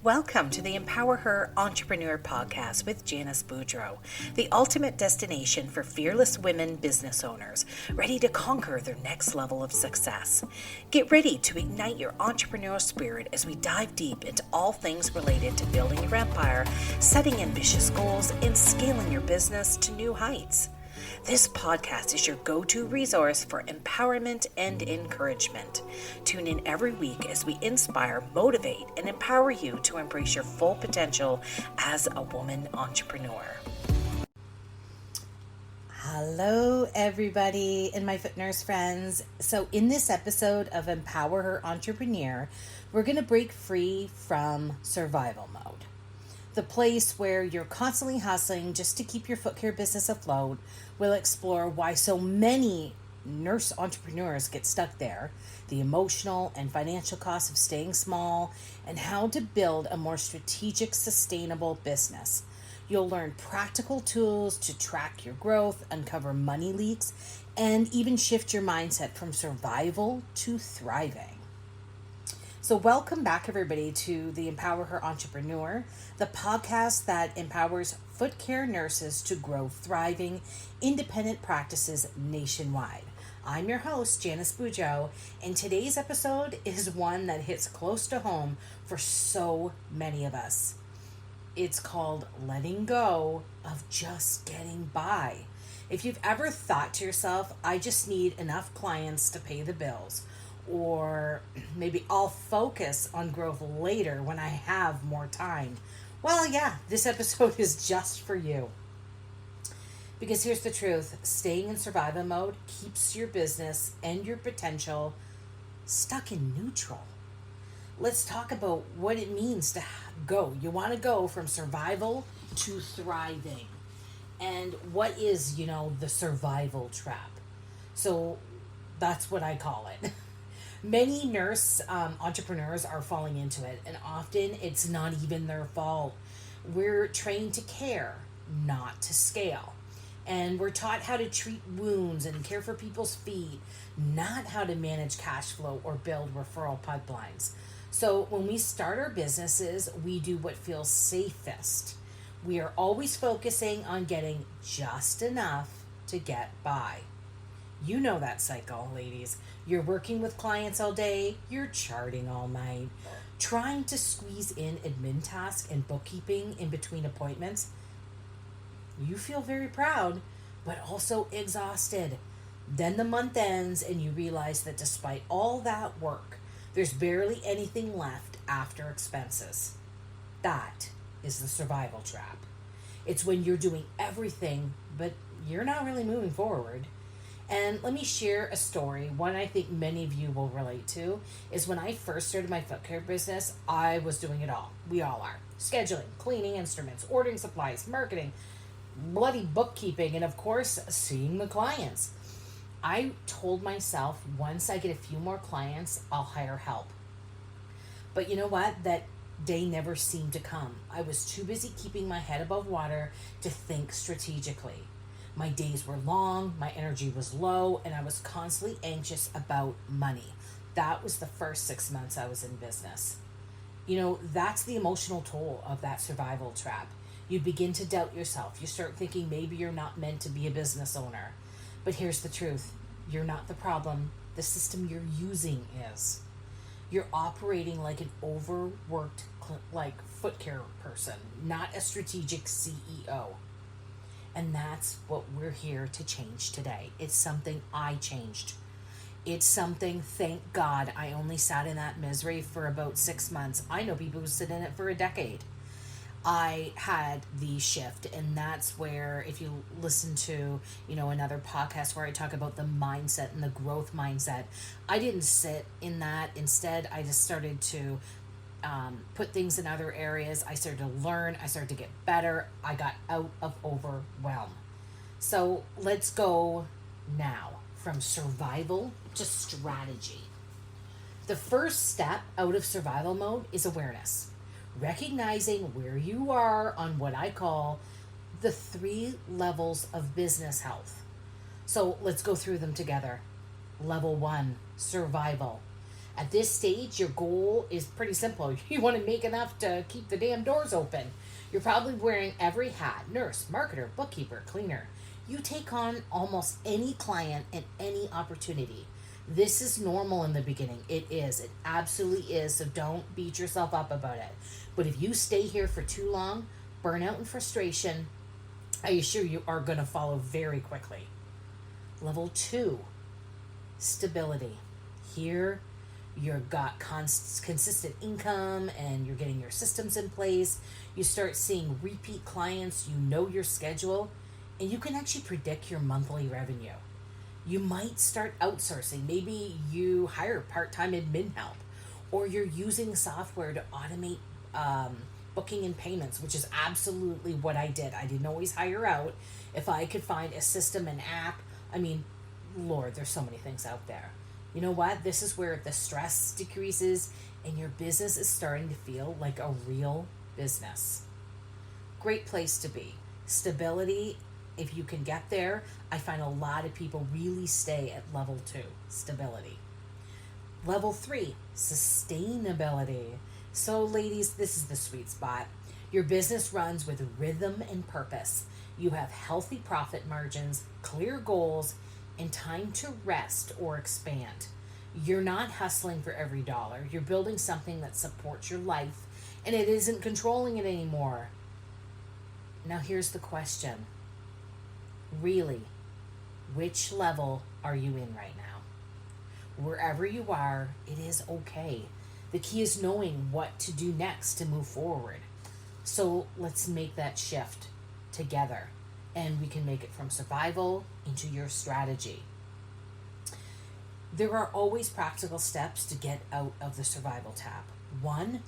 Welcome to the EmpowerHer Entrepreneur podcast with Janis Boudreau, the ultimate destination for fearless women business owners ready to conquer their next level of success. Get ready to ignite your entrepreneurial spirit as we dive deep into all things related to building your empire, setting ambitious goals, and scaling your business to new heights. This podcast is your go-to resource for empowerment and encouragement. Tune in every week as we inspire, motivate, and empower you to embrace your full potential as a woman entrepreneur. Hello, everybody, and my Foot Nurse friends. So in this episode of EmpowerHer Entrepreneur, we're going to break free from survival mode. The place where you're constantly hustling just to keep your foot care business afloat. We'll explore why so many nurse entrepreneurs get stuck there, the emotional and financial costs of staying small, and how to build a more strategic, sustainable business. You'll learn practical tools to track your growth, uncover money leaks, and even shift your mindset from survival to thriving. So welcome back, everybody, to the EmpowerHer Entrepreneur, the podcast that empowers foot care nurses to grow thriving, independent practices nationwide. I'm your host, Janis Boudreau, and today's episode is one that hits close to home for so many of us. It's called letting go of just getting by. If you've ever thought to yourself, I just need enough clients to pay the bills, or maybe I'll focus on growth later when I have more time. Well, yeah, this episode is just for you. Because here's the truth, staying in survival mode keeps your business and your potential stuck in neutral. Let's talk about what it means to go. You want to go from survival to thriving. And what is, the survival trap? So that's what I call it. Many nurse entrepreneurs are falling into it, and often it's not even their fault. We're trained to care, not to scale. And we're taught how to treat wounds and care for people's feet, not how to manage cash flow or build referral pipelines. So when we start our businesses, we do what feels safest. We are always focusing on getting just enough to get by. You know that cycle, ladies. You're working with clients all day, you're charting all night, trying to squeeze in admin tasks and bookkeeping in between appointments. You feel very proud, but also exhausted. Then the month ends and you realize that despite all that work, there's barely anything left after expenses. That is the survival trap. It's when you're doing everything, but you're not really moving forward. And let me share a story. One I think many of you will relate to is when I first started my foot care business, I was doing it all. We all are. Scheduling, cleaning instruments, ordering supplies, marketing, bloody bookkeeping, and of course, seeing the clients. I told myself once I get a few more clients, I'll hire help. But you know what? That day never seemed to come. I was too busy keeping my head above water to think strategically. My days were long, my energy was low, and I was constantly anxious about money. That was the first 6 months I was in business. That's the emotional toll of that survival trap. You begin to doubt yourself. You start thinking maybe you're not meant to be a business owner. But here's the truth. You're not the problem. The system you're using is. You're operating like an overworked foot care person, not a strategic CEO. And that's what we're here to change today. It's something I changed. It's something, thank God, I only sat in that misery for about 6 months. I know people who sit in it for a decade. I had the shift, and that's where, if you listen to, another podcast where I talk about the mindset and the growth mindset, I didn't sit in that. Instead, I just started to put things in other areas. I started to learn. I started to get better. I got out of overwhelm. So let's go now from survival to strategy. The first step out of survival mode is awareness. Recognizing where you are on what I call the 3 levels of business health. So let's go through them together. Level 1, survival. At this stage, your goal is pretty simple. You want to make enough to keep the damn doors open. You're probably wearing every hat: nurse, marketer, bookkeeper, cleaner. You take on almost any client and any opportunity. This is normal in the beginning. It is. It absolutely is. So don't beat yourself up about it. But if you stay here for too long, burnout and frustration, I assure you, are going to follow very quickly. Level 2, stability. Here, you've got consistent income and you're getting your systems in place. You start seeing repeat clients, you know your schedule, and you can actually predict your monthly revenue. You might start outsourcing. Maybe you hire part-time admin help, or you're using software to automate booking and payments, which is absolutely what I did. I didn't always hire out. If I could find a system, an app, I mean, Lord, there's so many things out there. You know what? This is where the stress decreases and your business is starting to feel like a real business. Great place to be. Stability, if you can get there, I find a lot of people really stay at level 2, stability. Level 3, sustainability. So ladies, this is the sweet spot. Your business runs with rhythm and purpose. You have healthy profit margins, clear goals, and time to rest or expand. You're not hustling for every dollar. You're building something that supports your life, and it isn't controlling it anymore. Now here's the question. Really, which level are you in right now? Wherever you are, it is okay. The key is knowing what to do next to move forward. So let's make that shift together, and we can make it from survival into your strategy. There are always practical steps to get out of the survival tab. 1,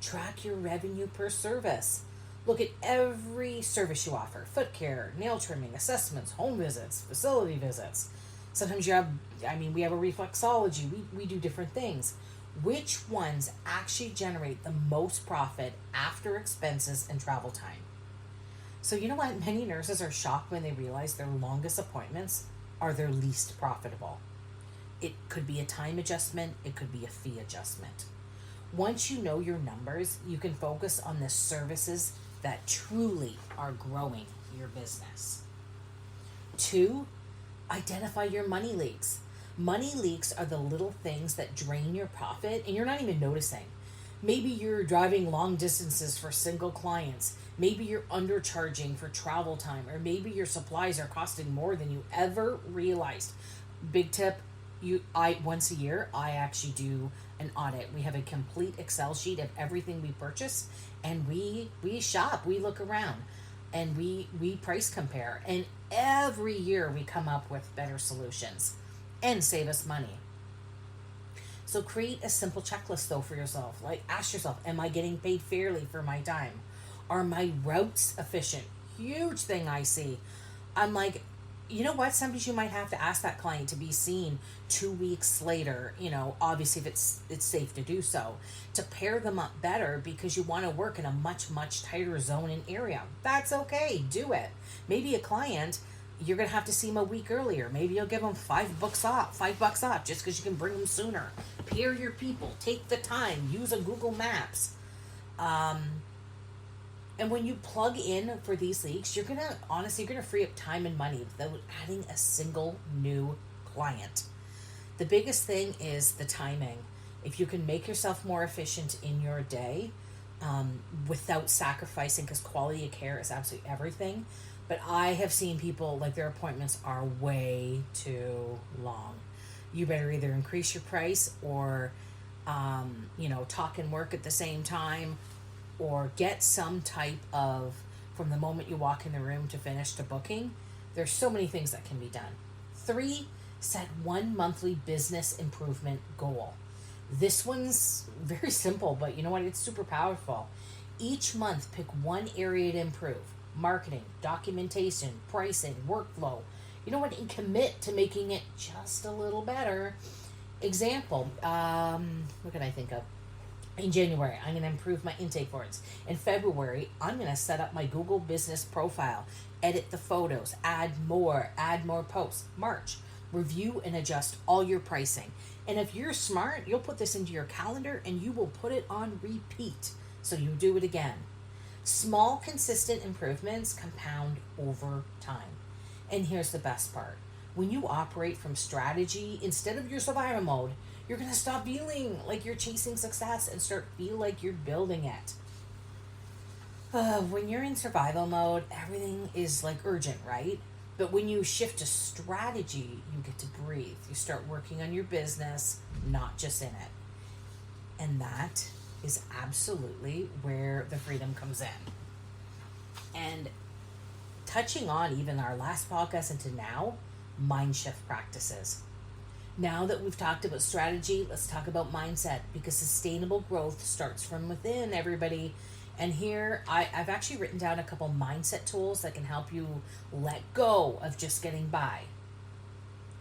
track your revenue per service. Look at every service you offer: foot care, nail trimming, assessments, home visits, facility visits. Sometimes we have a reflexology. We do different things. Which ones actually generate the most profit after expenses and travel time? So you know what? Many nurses are shocked when they realize their longest appointments are their least profitable. It could be a time adjustment. It could be a fee adjustment. Once you know your numbers, you can focus on the services that truly are growing your business. 2, identify your money leaks. Money leaks are the little things that drain your profit and you're not even noticing. Maybe you're driving long distances for single clients. Maybe you're undercharging for travel time, or maybe your supplies are costing more than you ever realized. Big tip, once a year, I actually do an audit. We have a complete Excel sheet of everything we purchase, and we shop, we look around, and we price compare. And every year we come up with better solutions and save us money. So create a simple checklist though for yourself. Like, ask yourself, am I getting paid fairly for my time? Are my routes efficient? Huge thing I see. I'm like, you know what? Sometimes you might have to ask that client to be seen 2 weeks later, obviously if it's safe to do so, to pair them up better because you want to work in a much, much tighter zone and area. That's okay. Do it. Maybe a client, you're going to have to see them a week earlier. Maybe you'll give them $5 off just because you can bring them sooner. Pair your people. Take the time. Use a Google Maps. And when you plug in for these leaks, you're going to free up time and money without adding a single new client. The biggest thing is the timing. If you can make yourself more efficient in your day, without sacrificing, because quality of care is absolutely everything. But I have seen people, like, their appointments are way too long. You better either increase your price or, talk and work at the same time, or get some type of, from the moment you walk in the room to finish to booking. There's so many things that can be done. 3, set 1 monthly business improvement goal. This one's very simple, but you know what? It's super powerful. Each month, pick one area to improve. Marketing, documentation, pricing, workflow. You know what? And commit to making it just a little better. Example, what can I think of? In January, I'm going to improve my intake forms. In February, I'm going to set up my Google business profile, edit the photos, add more posts. March, review and adjust all your pricing. And if you're smart, you'll put this into your calendar and you will put it on repeat. So you do it again. Small, consistent improvements compound over time. And here's the best part. When you operate from strategy instead of your survival mode, you're going to stop feeling like you're chasing success and start feel like you're building it. When you're in survival mode, everything is like urgent, right? But when you shift to strategy, you get to breathe. You start working on your business, not just in it. And that is absolutely where the freedom comes in. And touching on even our last podcast into now, mind shift practices. Now that we've talked about strategy, let's talk about mindset, because sustainable growth starts from within, everybody. And here, I've actually written down a couple mindset tools that can help you let go of just getting by.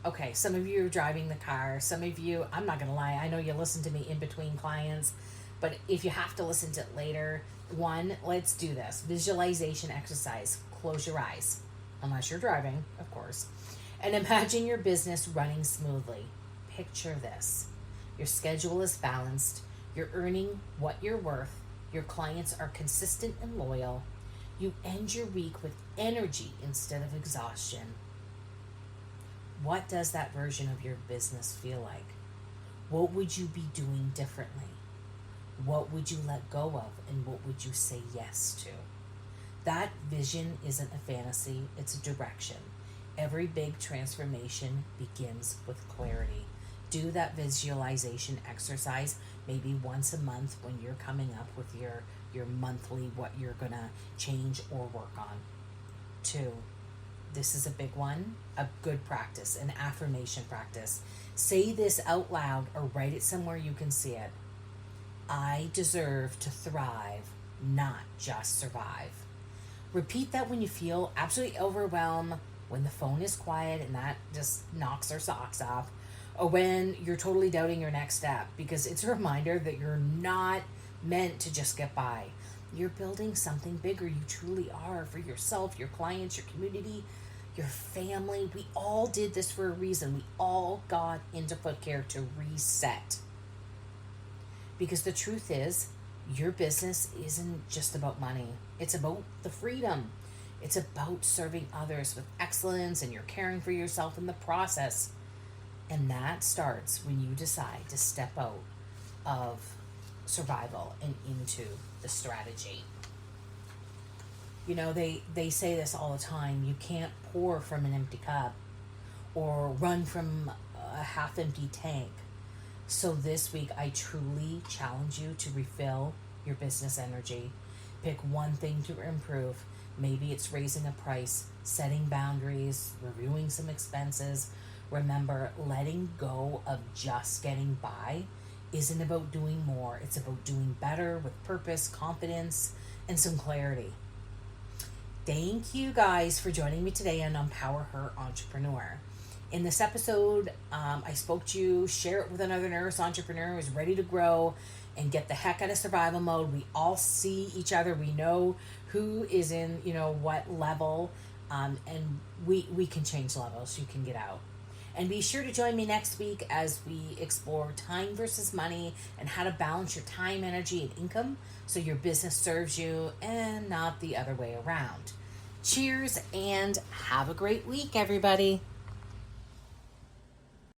Okay, some of you are driving the car. Some of you, I'm not going to lie, I know you listen to me in between clients, but if you have to listen to it later, one, let's do this. Visualization exercise. Close your eyes, unless you're driving, of course. And imagine your business running smoothly. Picture this. Your schedule is balanced. You're earning what you're worth. Your clients are consistent and loyal. You end your week with energy instead of exhaustion. What does that version of your business feel like? What would you be doing differently? What would you let go of, and what would you say yes to? That vision isn't a fantasy, it's a direction. Every big transformation begins with clarity. Do that visualization exercise maybe once a month when you're coming up with your monthly, what you're going to change or work on. 2, this is a big one, a good practice, an affirmation practice. Say this out loud or write it somewhere you can see it. I deserve to thrive, not just survive. Repeat that when you feel absolutely overwhelmed, when the phone is quiet and that just knocks our socks off, or when you're totally doubting your next step, because it's a reminder that you're not meant to just get by. You're building something bigger. You truly are, for yourself, your clients, your community, your family. We all did this for a reason. We all got into foot care to reset. Because the truth is, your business isn't just about money. It's about the freedom. It's about serving others with excellence, and you're caring for yourself in the process. And that starts when you decide to step out of survival and into the strategy. You know, they say this all the time. You can't pour from an empty cup or run from a half-empty tank. So this week, I truly challenge you to refill your business energy. Pick one thing to improve. Maybe it's raising a price, setting boundaries, reviewing some expenses. Remember, letting go of just getting by isn't about doing more. It's about doing better with purpose, confidence, and some clarity. Thank you guys for joining me today on EmpowerHer Entrepreneur. In this episode, I spoke to you, share it with another nurse entrepreneur who's ready to grow and get the heck out of survival mode. We all see each other. We know who is in, what level, and we can change levels. You can get out. And be sure to join me next week as we explore time versus money and how to balance your time, energy, and income so your business serves you and not the other way around. Cheers and have a great week, everybody.